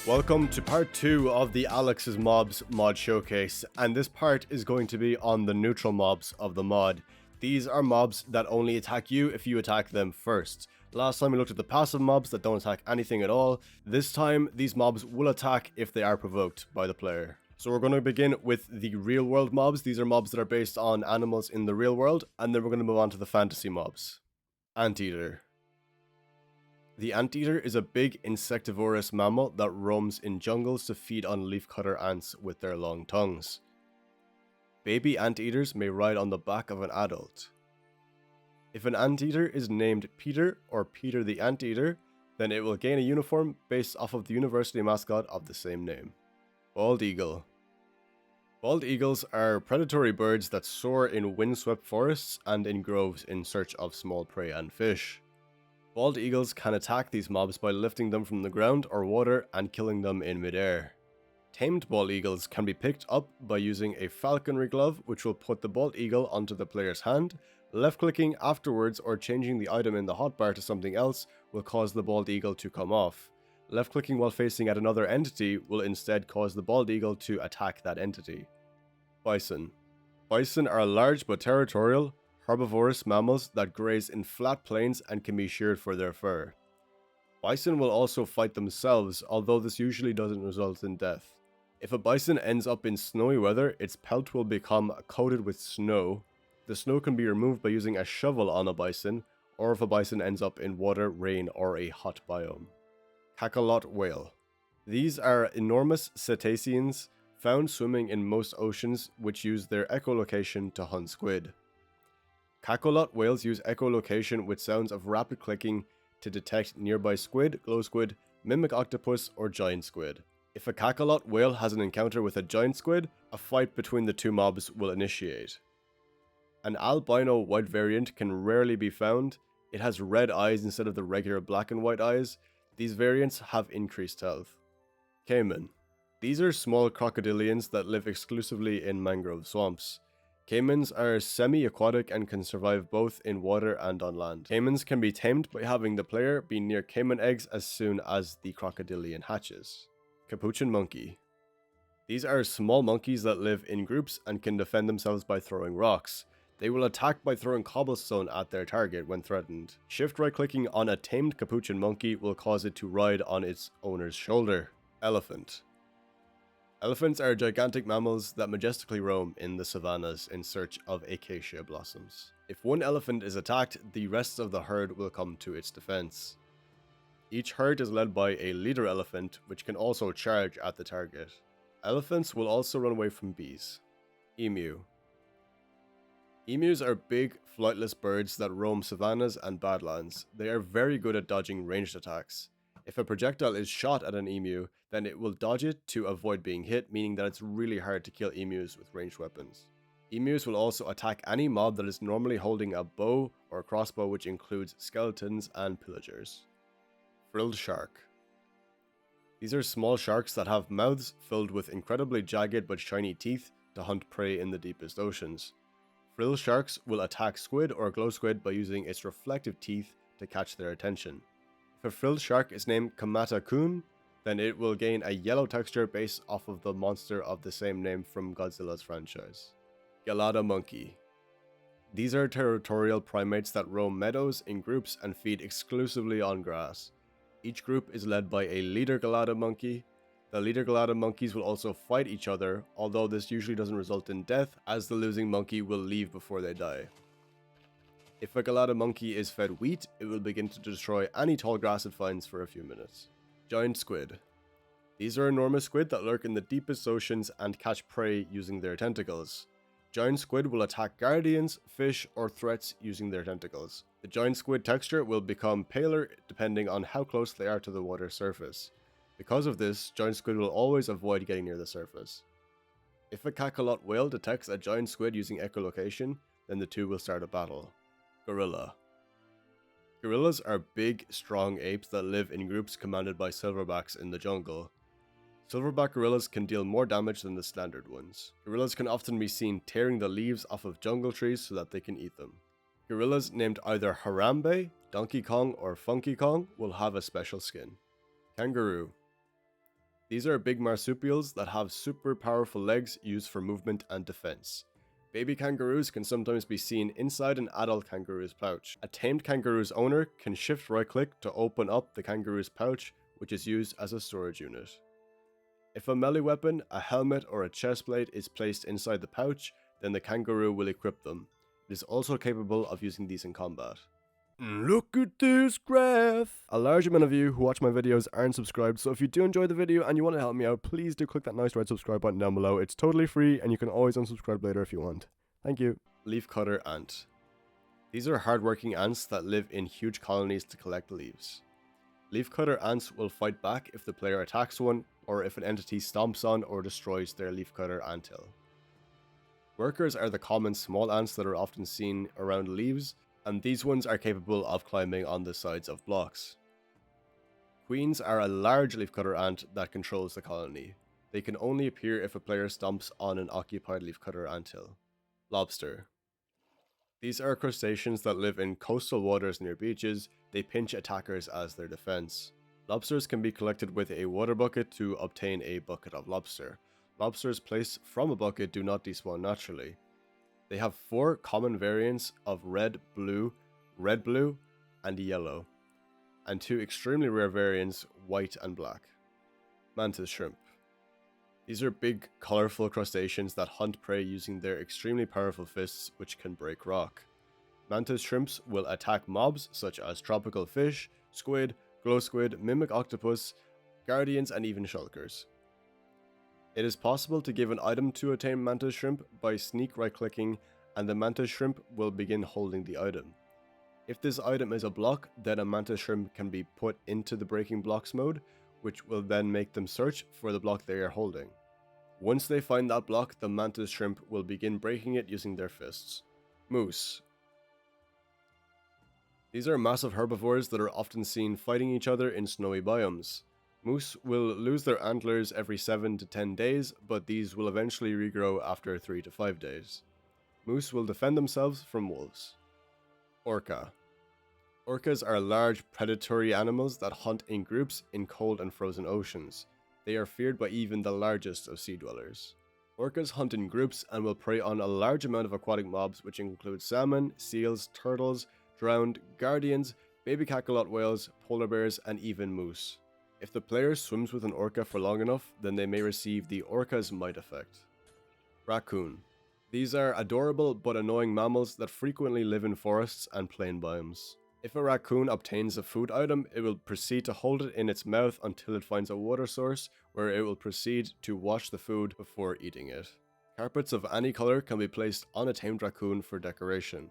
Welcome to part 2 of the Alex's Mobs mod showcase, and this part is going to be on the neutral mobs of the mod. These are mobs that only attack you if you attack them first. Last time we looked at the passive mobs that don't attack anything at all. This time, these mobs will attack if they are provoked by the player. So we're going to begin with the real world mobs. These are mobs that are based on animals in the real world, and then we're going to move on to the fantasy mobs. Anteater. The anteater is a big insectivorous mammal that roams in jungles to feed on leafcutter ants with their long tongues. Baby anteaters may ride on the back of an adult. If an anteater is named Peter or Peter the Anteater, then it will gain a uniform based off of the university mascot of the same name. Bald eagle. Bald eagles are predatory birds that soar in windswept forests and in groves in search of small prey and fish. Bald eagles can attack these mobs by lifting them from the ground or water and killing them in midair. Tamed bald eagles can be picked up by using a falconry glove, which will put the bald eagle onto the player's hand. Left-clicking afterwards or changing the item in the hotbar to something else will cause the bald eagle to come off. Left-clicking while facing at another entity will instead cause the bald eagle to attack that entity. Bison. Bison are large but territorial, herbivorous mammals that graze in flat plains and can be sheared for their fur. Bison will also fight themselves, although this usually doesn't result in death. If a bison ends up in snowy weather, its pelt will become coated with snow. The snow can be removed by using a shovel on a bison, or if a bison ends up in water, rain, or a hot biome. Cachalot whale. These are enormous cetaceans found swimming in most oceans, which use their echolocation to hunt squid. Cachalot whales use echolocation with sounds of rapid clicking to detect nearby squid, glow squid, mimic octopus, or giant squid. If a cachalot whale has an encounter with a giant squid, a fight between the two mobs will initiate. An albino white variant can rarely be found. It has red eyes instead of the regular black and white eyes. These variants have increased health. Caiman. These are small crocodilians that live exclusively in mangrove swamps. Caimans are semi-aquatic and can survive both in water and on land. Caimans can be tamed by having the player be near caiman eggs as soon as the crocodilian hatches. Capuchin monkey. These are small monkeys that live in groups and can defend themselves by throwing rocks. They will attack by throwing cobblestone at their target when threatened. Shift right clicking on a tamed capuchin monkey will cause it to ride on its owner's shoulder. Elephant. Elephants are gigantic mammals that majestically roam in the savannas in search of acacia blossoms. If one elephant is attacked, the rest of the herd will come to its defense. Each herd is led by a leader elephant, which can also charge at the target. Elephants will also run away from bees. Emu. Emus are big, flightless birds that roam savannas and badlands. They are very good at dodging ranged attacks. If a projectile is shot at an emu, then it will dodge it to avoid being hit, meaning that it's really hard to kill emus with ranged weapons. Emus will also attack any mob that is normally holding a bow or crossbow, which includes skeletons and pillagers. Frilled shark. These are small sharks that have mouths filled with incredibly jagged but shiny teeth to hunt prey in the deepest oceans. Frilled sharks will attack squid or glow squid by using its reflective teeth to catch their attention. If a frilled shark is named Kamata-kun, then it will gain a yellow texture based off of the monster of the same name from Godzilla's franchise. Gelada monkey. These are territorial primates that roam meadows in groups and feed exclusively on grass. Each group is led by a leader Gelada monkey. The leader Gelada monkeys will also fight each other, although this usually doesn't result in death, as the losing monkey will leave before they die. If a Gelada monkey is fed wheat, it will begin to destroy any tall grass it finds for a few minutes. Giant squid. These are enormous squid that lurk in the deepest oceans and catch prey using their tentacles. Giant squid will attack guardians, fish, or threats using their tentacles. The giant squid texture will become paler depending on how close they are to the water surface. Because of this, giant squid will always avoid getting near the surface. If a cachalot whale detects a giant squid using echolocation, then the two will start a battle. Gorilla. Gorillas are big, strong apes that live in groups commanded by silverbacks in the jungle. Silverback gorillas can deal more damage than the standard ones. Gorillas can often be seen tearing the leaves off of jungle trees so that they can eat them. Gorillas named either Harambe, Donkey Kong, or Funky Kong will have a special skin. Kangaroo. These are big marsupials that have super powerful legs used for movement and defense. Baby kangaroos can sometimes be seen inside an adult kangaroo's pouch. A tamed kangaroo's owner can shift right-click to open up the kangaroo's pouch, which is used as a storage unit. If a melee weapon, a helmet or a chest plate is placed inside the pouch, then the kangaroo will equip them. It is also capable of using these in combat. Look at this graph! A large amount of you who watch my videos aren't subscribed, so if you do enjoy the video and you want to help me out, please do click that nice red subscribe button down below. It's totally free and you can always unsubscribe later if you want. Thank you. Leafcutter ant. These are hardworking ants that live in huge colonies to collect leaves. Leafcutter ants will fight back if the player attacks one, or if an entity stomps on or destroys their leafcutter anthill. Workers are the common small ants that are often seen around leaves, and these ones are capable of climbing on the sides of blocks. Queens are a large leafcutter ant that controls the colony. They can only appear if a player stomps on an occupied leafcutter anthill. Lobster. These are crustaceans that live in coastal waters near beaches. They pinch attackers as their defense. Lobsters can be collected with a water bucket to obtain a bucket of lobster. Lobsters placed from a bucket do not despawn naturally. They have 4 common variants of red, blue, and yellow, and 2 extremely rare variants, white and black. Mantis shrimp. These are big, colorful crustaceans that hunt prey using their extremely powerful fists, which can break rock. Mantis shrimps will attack mobs such as tropical fish, squid, glow squid, mimic octopus, guardians, and even shulkers. It is possible to give an item to a tamed mantis shrimp by sneak right-clicking, and the mantis shrimp will begin holding the item. If this item is a block, then a mantis shrimp can be put into the breaking blocks mode, which will then make them search for the block they are holding. Once they find that block, the mantis shrimp will begin breaking it using their fists. Moose. These are massive herbivores that are often seen fighting each other in snowy biomes. Moose will lose their antlers every 7 to 10 days, but these will eventually regrow after 3 to 5 days. Moose will defend themselves from wolves. Orca. Orcas are large predatory animals that hunt in groups in cold and frozen oceans. They are feared by even the largest of sea dwellers. Orcas hunt in groups and will prey on a large amount of aquatic mobs, which include salmon, seals, turtles, drowned, guardians, baby cachalot whales, polar bears, and even moose. If the player swims with an orca for long enough, then they may receive the Orca's Might effect. Raccoon. These are adorable but annoying mammals that frequently live in forests and plain biomes. If a raccoon obtains a food item, it will proceed to hold it in its mouth until it finds a water source, where it will proceed to wash the food before eating it. Carpets of any color can be placed on a tamed raccoon for decoration.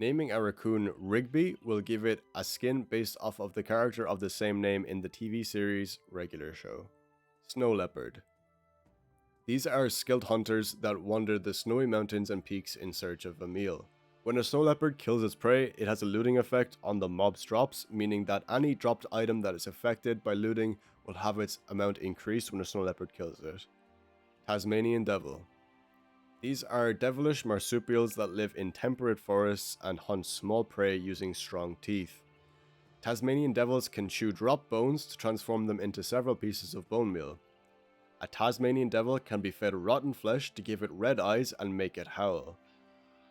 Naming a raccoon Rigby will give it a skin based off of the character of the same name in the TV series Regular Show. Snow leopard. These are skilled hunters that wander the snowy mountains and peaks in search of a meal. When a snow leopard kills its prey, it has a looting effect on the mob's drops, meaning that any dropped item that is affected by looting will have its amount increased when a snow leopard kills it. Tasmanian devil. These are devilish marsupials that live in temperate forests and hunt small prey using strong teeth. Tasmanian devils can chew drop bones to transform them into several pieces of bone meal. A Tasmanian devil can be fed rotten flesh to give it red eyes and make it howl.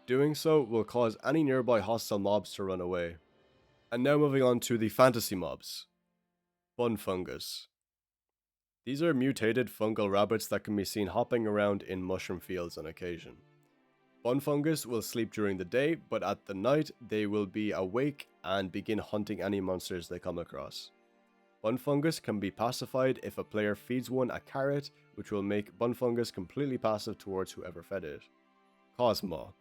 Doing so will cause any nearby hostile mobs to run away. And now moving on to the fantasy mobs. Bun fungus. These are mutated fungal rabbits that can be seen hopping around in mushroom fields on occasion. Bun fungus will sleep during the day, but at the night they will be awake and begin hunting any monsters they come across. Bun fungus can be pacified if a player feeds one a carrot, which will make bun fungus completely passive towards whoever fed it. Cosmo.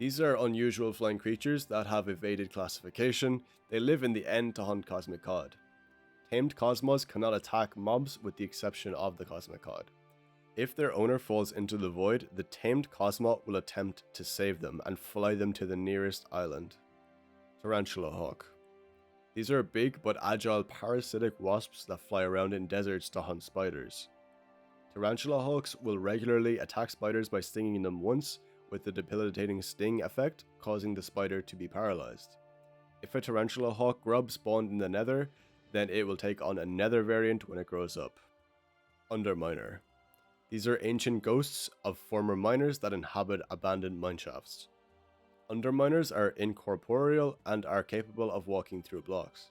These are unusual flying creatures that have evaded classification. They live in the end to hunt cosmic cod. Tamed cosmos cannot attack mobs with the exception of the cosmic cod. If their owner falls into the void, the tamed cosmo will attempt to save them and fly them to the nearest island. Tarantula hawk. These are big but agile parasitic wasps that fly around in deserts to hunt spiders. Tarantula hawks will regularly attack spiders by stinging them once, with the debilitating sting effect causing the spider to be paralyzed. If a tarantula hawk grub spawned in the nether, then it will take on a nether variant when it grows up. Underminer. These are ancient ghosts of former miners that inhabit abandoned mineshafts. Underminers are incorporeal and are capable of walking through blocks.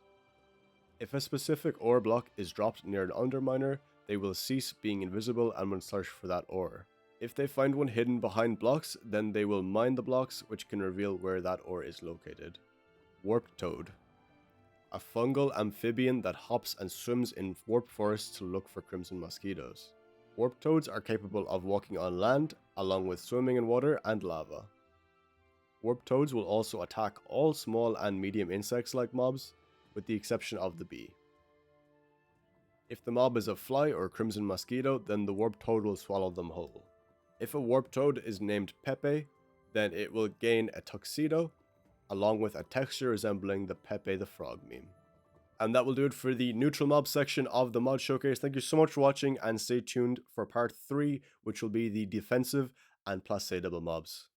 If a specific ore block is dropped near an underminer, they will cease being invisible and will search for that ore. If they find one hidden behind blocks, then they will mine the blocks, which can reveal where that ore is located. Warp Toad. A fungal amphibian that hops and swims in warp forests to look for crimson mosquitoes. Warp toads are capable of walking on land, along with swimming in water and lava. Warp toads will also attack all small and medium insects-like mobs, with the exception of the bee. If the mob is a fly or crimson mosquito, then the warp toad will swallow them whole. If a warp toad is named Pepe, then it will gain a tuxedo, along with a texture resembling the Pepe the Frog meme. And that will do it for the neutral mob section of the mod showcase. Thank you so much for watching, and stay tuned for part 3, which will be the defensive and plus double mobs.